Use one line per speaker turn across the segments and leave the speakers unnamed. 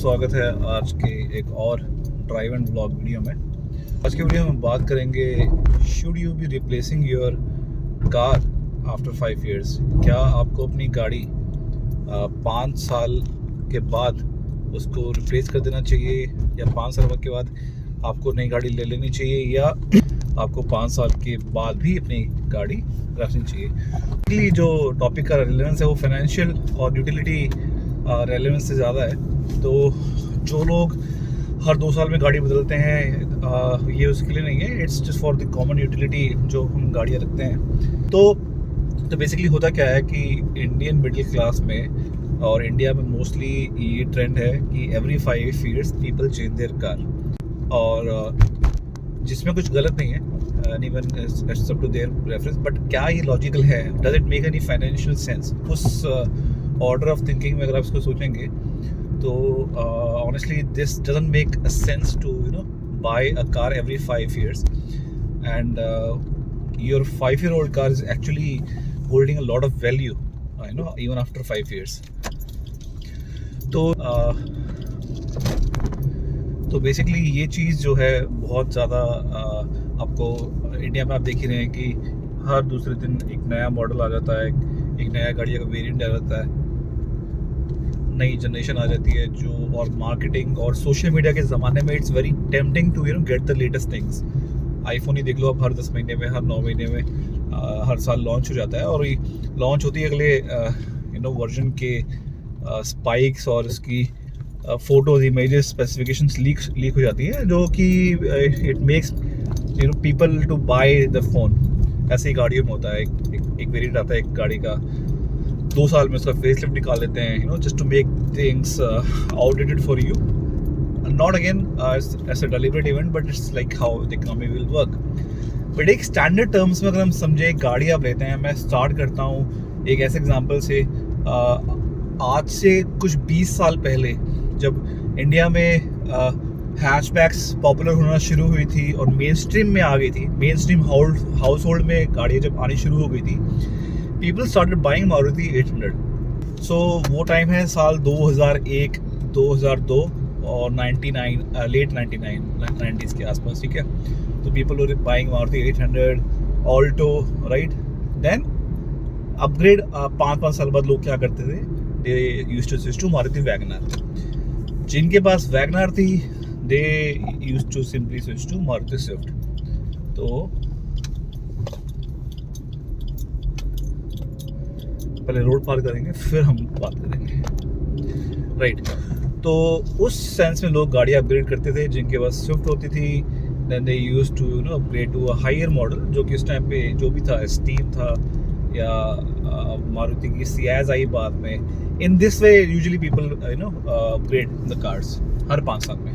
स्वागत है आज के एक और ड्राइव एंड व्लॉग वीडियो में। आज के वीडियो में बात करेंगे, should you B replacing your car after 5 years। क्या आपको अपनी गाड़ी 5 साल के बाद उसको रिप्लेस कर देना चाहिए, या 5 साल के बाद आपको नई गाड़ी ले लेनी चाहिए, या आपको 5 साल के बाद भी अपनी गाड़ी रखनी चाहिए। जो टॉपिक का रिलेवेंस है वो फाइनेंशियल और यूटिलिटी रेलेवेंस से ज़्यादा है। तो जो लोग हर 2 साल में गाड़ी बदलते हैं, ये उसके लिए नहीं है, it's just for the common utility जो हम गाड़ियाँ रखते हैं। तो बेसिकली होता क्या है कि इंडियन मिडिल क्लास में और इंडिया में मोस्टली ये ट्रेंड है कि every 5 years people change their car, और जिसमें कुछ गलत नहीं है, even it's up to their preference. But क्या ये लॉजिकल है? Does it make any financial sense? उस ऑर्डर ऑफ थिंकिंग में अगर आप इसको सोचेंगे तो honestly this doesn't make a sense to buy a car every 5 years, and your 5-year-old car is actually holding a lot of value, even after 5 years. तो basically ये चीज़ जो है बहुत ज़्यादा आपको इंडिया में आप देख ही रहे हैं कि हर दूसरे दिन एक नया मॉडल आ जाता है, एक नया गाड़ी का वेरिएंट आ जाता है, नई जनरेशन आ जाती है जो, और मार्केटिंग और सोशल मीडिया के ज़माने में it's very tempting to get the latest things. IPhone ही देख लो, अब हर 10 महीने में, हर 9 महीने में हर साल लॉन्च हो जाता है, और ये लॉन्च होती है अगले वर्जन के स्पाइक्स और इसकी फोटोज, इमेजेस, स्पेसिफिकेशंस लीक हो जाती है, जो कि it makes people to buy the phone. ऐसे ही गाड़ियों में होता है, एक वेरिएंट आता है एक गाड़ी का, 2 साल में उसका फेसलिफ्ट निकाल लेते हैं, just to make things outdated for you. Not again as a deliberate event, but it's like how the economy will work. But एक स्टैंडर्ड टर्म्स में अगर हम समझे, गाड़ी आप लेते हैं, मैं स्टार्ट करता हूँ एक ऐसे एग्जाम्पल से। आज से कुछ 20 साल पहले जब इंडिया में हैचबैक्स पॉपुलर होना शुरू हुई थी और मेन स्ट्रीम में आ गई थी, मेन स्ट्रीम हाउस होल्ड में गाड़ियाँ जब आनी शुरू हो गई थी, पीपल स्टार्टेड बाइंग मारुति 800। सो वो टाइम है साल 2001, 2002 और 99, लेट 90s के आसपास, ठीक है। तो people were buying Maruti 800, Alto, right. Then upgrade 5 साल बाद लोग क्या करते थे, they used to switch to Maruti WagonR. जिनके पास वैगनर थी, they used to simply switch to Maruti Swift. तो पहले रोड पार करेंगे, फिर हम बात करेंगे, राइट। तो उस सेंस में लोग गाड़ी अपग्रेड करते थे। जिनके पास स्विफ्ट होती थी, then they used to upgrade to a higher model, जो कि उस टाइम पे जो भी था, स्टीम था या मारुति की सियाज आई बाद में। In this way usually people upgrade the cars हर 5 साल में।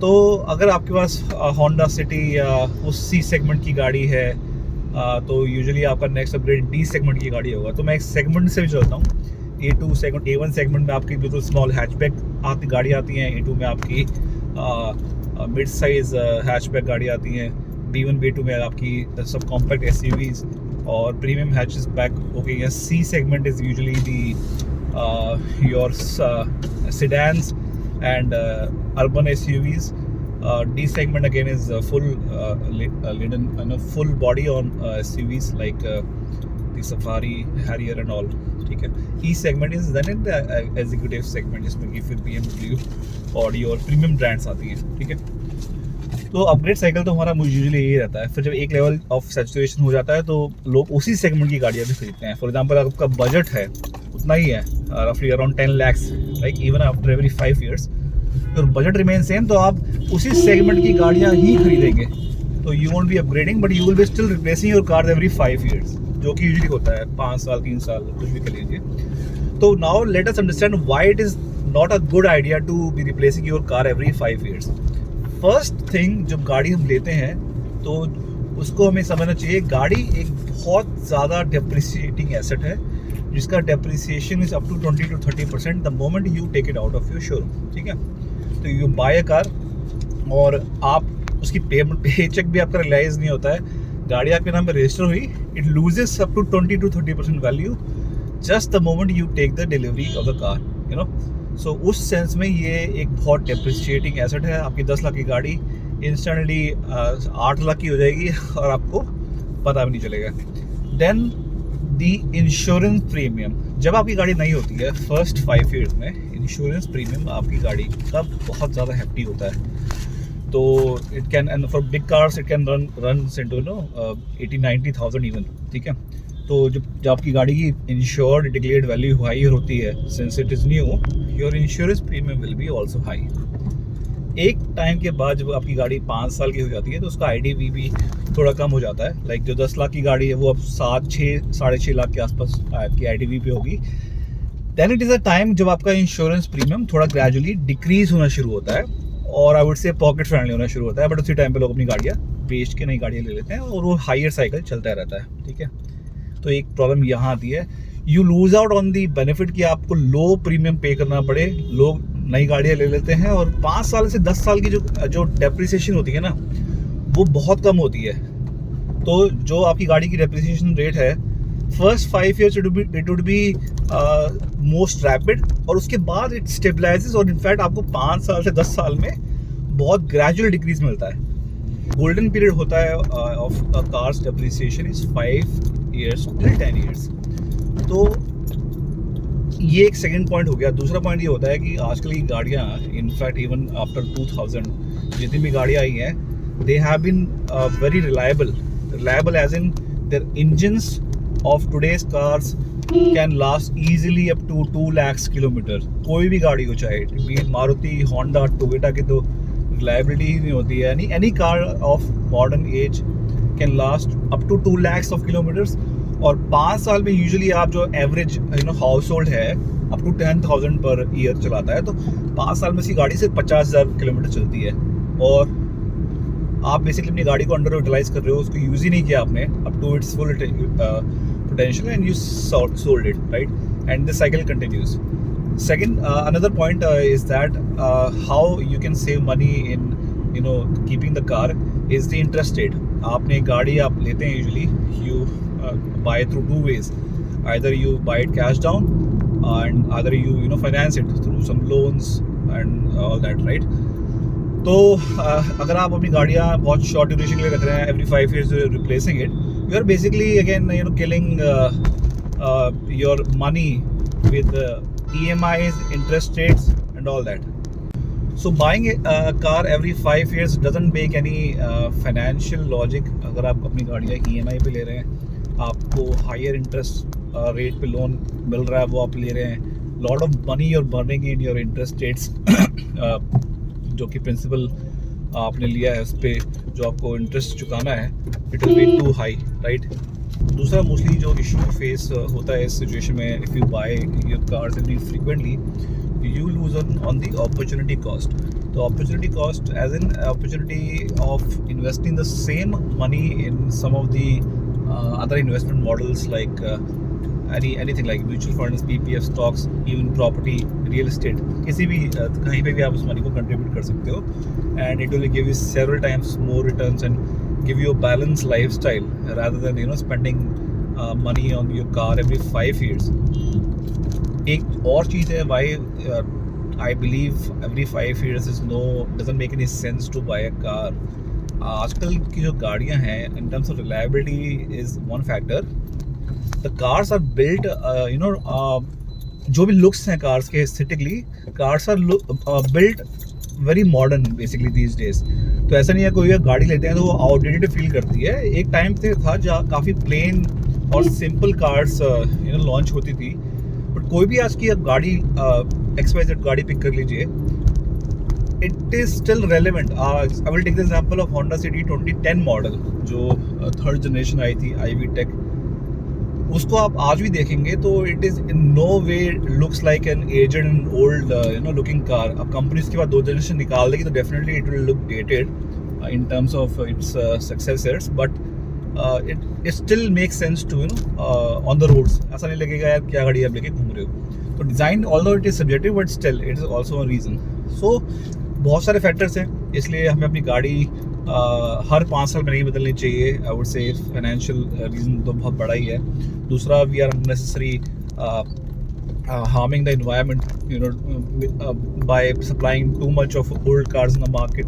तो अगर आपके पास होंडा सिटी या उस सी सेगमेंट की गाड़ी है, तो यूजुअली आपका नेक्स्ट अपग्रेड डी सेगमेंट की गाड़ी होगा। तो मैं एक सेगमेंट से भी चलता हूँ। A2 सेगमेंट, A1 सेगमेंट में आपकी बिल्कुल स्मॉल हैचबैक गाड़ी आती हैं। A2 में आपकी मिड साइज हैचबैक गाड़ी आती हैं। B1, B2 में आपकी सब कॉम्पैक्ट SUVs और प्रीमियम हैचेस बैक हो गई हैं। C segment is usually the your sedans and urban SUVs. D segment again is full body on SUVs like the Safari, Harrier and all, ठीक है। E segment is then in the executive segment, जिसमें कि फिर BMW और और premium brands आती हैं, ठीक है। तो अपग्रेड साइकिल तो हमारा यूजुअली यही रहता है। फिर जब एक लेवल ऑफ सैचुरेशन हो जाता है तो लोग उसी सेगमेंट की गाड़ियाँ भी खरीदते हैं। फॉर एग्जांपल, आपका बजट है उतना ही है, रफली around 10 lakhs, like even after every 5 years तो बजट रिमेन सेम, तो आप उसी सेगमेंट की गाड़ियाँ ही खरीदेंगे। तो you won't be upgrading, but you will be still replacing your car every 5 years, जो कि यूजुअली होता है 5 साल, 3 साल, कुछ भी कर लीजिए। तो now let us understand why it is not a good idea to be replacing your car every 5 years। First thing, जब गाड़ी हम लेते हैं तो उसको हमें समझना चाहिए, गाड़ी एक बहुत ज़्यादा डेप्रिसिएटिंग एसेट है, जिसका depreciation is up to 20 to 30% the moment you take it out of your showroom, ठीक है। तो यू बाय अ कार और आप उसकी पे चेक भी आपका रियलाइज नहीं होता है, गाड़ी आपके नाम पे रजिस्टर हुई, it loses up to 20 to 30% value just the moment you take the delivery of the car, so उस सेंस में ये एक बहुत डेप्रिशिएटिंग एसेट है। आपकी 10 लाख की गाड़ी इंस्टेंटली 8 लाख की हो जाएगी और आपको पता भी नहीं चलेगा। देन दी इंश्योरेंस प्रीमियम, जब आपकी गाड़ी नहीं होती है फर्स्ट 5 ईयर्स में इंश्योरेंस प्रीमियम आपकी गाड़ी का बहुत ज़्यादा हैप्पी होता है। तो it can, and for big cars it can run into 80-90,000 even, ठीक है। तो जब आपकी गाड़ी की इंश्योर्ड डिक्लेयर्ड वैल्यू हाई होती है, since it is new, your insurance premium will be also high. एक टाइम के बाद जब आपकी गाड़ी 5 साल की हो जाती है तो उसका IDV भी थोड़ा कम हो जाता है। लाइक जो 10 लाख की गाड़ी है वो अब 7-6 लाख के आसपास आपकी IDV पे होगी। Then it is a time जब आपका इंश्योरेंस प्रीमियम थोड़ा ग्रेजुअली डिक्रीज होना शुरू होता है और I would say pocket friendly होना शुरू होता है। बट उसी टाइम पे लोग अपनी गाड़ियाँ बेच के नई गाड़ियाँ ले लेते हैं और वो हायर साइकिल चलता रहता है, ठीक है। तो एक प्रॉब्लम यहाँ आती है, you lose out on the benefit कि आपको लो प्रीमियम पे करना पड़े। लोग नई गाड़ियाँ ले लेते हैं और 5 साल से 10 साल की जो डेप्रिसिएशन होती है ना, वो बहुत कम होती है। तो जो आपकी गाड़ी की डेप्रिसिएशन रेट है first 5 years it would be most rapid, और उसके बाद इट स्टेबलाइजेस, और इनफैक्ट आपको 5 साल से 10 साल में बहुत ग्रेजुअल डिक्रीज मिलता है। गोल्डन पीरियड होता है of cars depreciation is 5 years till 10 years। तो ये एक सेकंड पॉइंट हो गया। दूसरा पॉइंट ये होता है कि आजकल की गाड़ियाँ, इनफैक्ट इवन आफ्टर 2000 जितनी भी गाड़ियाँ आई हैं, they have been very reliable as in their engines of today's cars can last easily up to 2 lakhs kilometre. कोई भी गाड़ी हो, चाहे बी मारुति, होंडा, टोयोटा की तो रिलायबिलिटी ही नहीं होती है। Any car of modern age can last up to 2 lakhs of kilometres. और 5 साल में यूजुअली आप जो एवरेज हाउस होल्ड है अप टू 10,000 पर ईयर चलाता है, तो 5 साल में इसकी गाड़ी सिर्फ 50,000 किलोमीटर चलती है और आप बेसिकली अपनी गाड़ी को अंडर यूटिलाइज कर रहे हो, उसको यूज ही नहीं किया आपने up to its full potential and you sold it, right, and this cycle continues. Second, another point is that how you can save money in keeping the car is the interest rate। आपने गाड़ी आप लेते हैं usually you buy through 2 ways, either you buy it cash down and either you finance it through some loans and all that, right। तो अगर आप अपनी गाड़ियाँ बहुत शॉर्ट ड्यूरेशन के लिए रख रहे हैं, every 5 years replacing it, you are basically again killing your money with EMIs, interest rates and all that। So buying a car every 5 years doesn't make any financial logic। अगर आप अपनी गाड़ियाँ EMI पे ले रहे हैं, आपको हायर इंटरेस्ट रेट पे लोन मिल रहा है, वो आप ले रहे हैं, lot of money you're burning in your interest rates जो कि प्रिंसिपल आपने लिया है उस पर जो आपको इंटरेस्ट चुकाना है, it will be too high, right. दूसरा मोस्टली जो इशू फेस होता है इस सिचुएशन में, if you buy your cars very frequently, you lose on the opportunity cost। तो opportunity cost as in opportunity of investing the same money in some of the other investment models like anything like mutual funds, PPF stocks, even property, real estate। किसी भी कहीं पे भी आप उस money को contribute कर सकते हो and it will give you several times more returns and give you a balanced lifestyle rather than spending money on your car every 5 years। एक और चीज़ है, why I believe every 5 years doesn't make any sense to buy a car। आजकल की जो गाड़ियाँ हैं in terms of reliability is one factor। The cars are built जो भी looks हैं cars के aesthetically, cars are built very modern basically these days। तो ऐसा नहीं है कोई गाड़ी लेते हैं तो वो आउटडेटेड फील करती है। एक टाइम पे था जहाँ काफ़ी प्लेन और सिंपल कार्स लॉन्च होती थी, बट कोई भी आज की गाड़ी XYZ गाड़ी पिक कर लीजिए, it is still relevant. I will take the example of Honda City 2010 model जो 3rd जनरेशन आई थी IV टेक। उसको आप आज भी देखेंगे तो it is in no way looks like an aged and old looking car. अब कंपनी इसके बाद 2 जनरेशन निकाल देगी तो definitely it will look dated in terms of its successors, but it still makes sense to on the roads। ऐसा नहीं लगेगा यार क्या गाड़ी आप लेके घूम रहे हो। तो design although it is subjective but still it is also a reason। so बहुत सारे फैक्टर्स हैं, इसलिए हमें अपनी गाड़ी हर 5 साल में नहीं बदलनी चाहिए। I would say financial reason तो बहुत बड़ा ही है। दूसरा we are unnecessary harming the environment, by supplying too much of old cars in the market.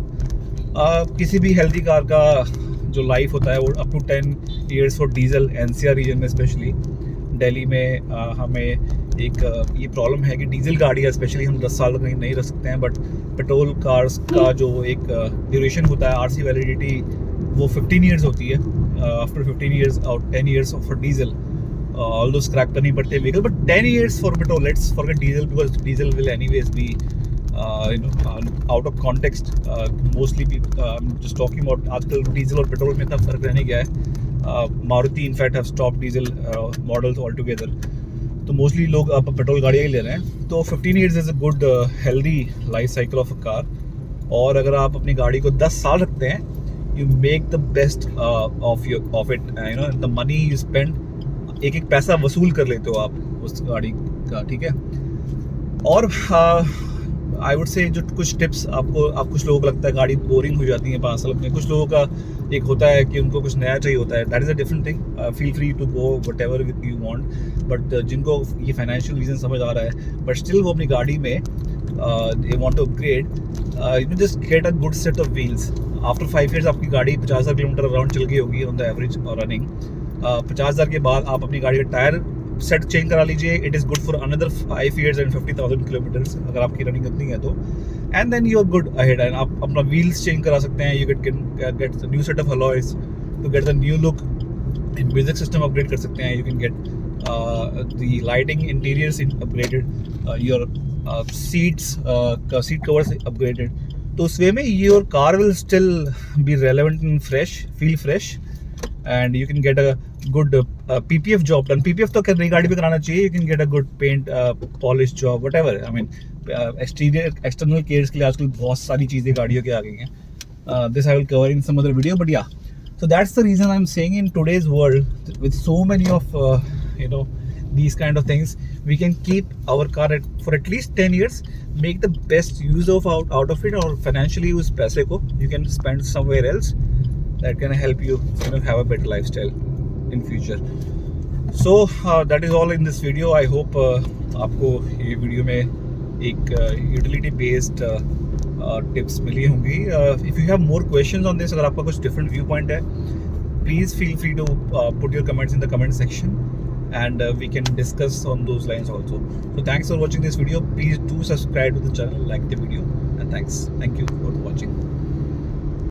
किसी भी हेल्दी कार का जो लाइफ होता है वो up to 10 years for diesel NCR region में स्पेशली दिल्ली में हमें एक ये प्रॉब्लम है कि डीजल गाड़ियाँ स्पेशली हम 10 साल तक नहीं रख सकते हैं, बट पेट्रोल कार्स का जो एक ड्यूरेशन होता है आरसी वैलिडिटी वो 15 ईयर्स होती है. आफ्टर 15 ईयर्स और 10 years for diesel although scrap करनी पड़ती है vehicle, but 10 years for petrol. Let's forget diesel because diesel will anyways be out of context. Mostly I'm just talking about आजकल diesel और petrol में इतना फर्क रहने गया है. Maruti in fact have stop diesel models all together, तो मोस्टली लोग अब पेट्रोल गाड़ियाँ ही ले रहे हैं. तो 15 years is a good healthy life cycle of a car. और अगर आप अपनी गाड़ी को 10 साल रखते हैं, you make the best of it. The money you spend, एक एक पैसा वसूल कर लेते हो आप उस गाड़ी का. ठीक है. और आई वुड से जो कुछ टिप्स आप कुछ लोगों को लगता है गाड़ी बोरिंग हो जाती है 5 साल में, कुछ लोगों का एक होता है कि उनको कुछ नया चाहिए होता है. That is a different thing. Feel free to go whatever you want, but जिनको ये फाइनेंशियल रीजन समझ आ रहा है बट स्टिल वो अपनी गाड़ी में they want to upgrade, you just get a good set of wheels. After 5 years आपकी गाड़ी 50,000 किलोमीटर अराउंड चल गई होगी ऑन द एवरेज और रनिंग. 50,000 के बाद आप अपनी गाड़ी का टायर सेट चेंज करा लीजिए. It is good for another 5 years and 50,000 kilometres अगर आपकी रनिंग इतनी है तो. And then you are good ahead. And आप अपना व्हील्स चेंज करा सकते हैं. You can get new set of alloys to get the new look. Music system upgrade कर सकते हैं. You can get the lighting interiors upgraded, your seats का seat covers upgraded. तो उस वे में your car will still be relevant and fresh, feel fresh, and you can get a good PPF job done. PPF तो नई गाड़ी पे कराना चाहिए. You can get a good paint polish job, whatever. I mean exterior external cares के लिए आजकल बहुत सारी चीज़ें गाड़ियों के आ गई हैं. This I will cover in some other video, but yeah. So that's the reason I'm saying in today's world with so many of these kind of things, we can keep our car for at least 10 years, make the best use of out of it, और financially उस पैसे को you can spend somewhere else that can help you, have a better lifestyle in future. So that is all in this video. I hope आपको ये video में एक utility based tips मिली होंगी. If you have more questions on this, अगर आपका कुछ different viewpoint है, please feel free to put your comments in the comment section, and we can discuss on those lines also. So thanks for watching this video. Please do subscribe to the channel, like the video, and thank you for watching.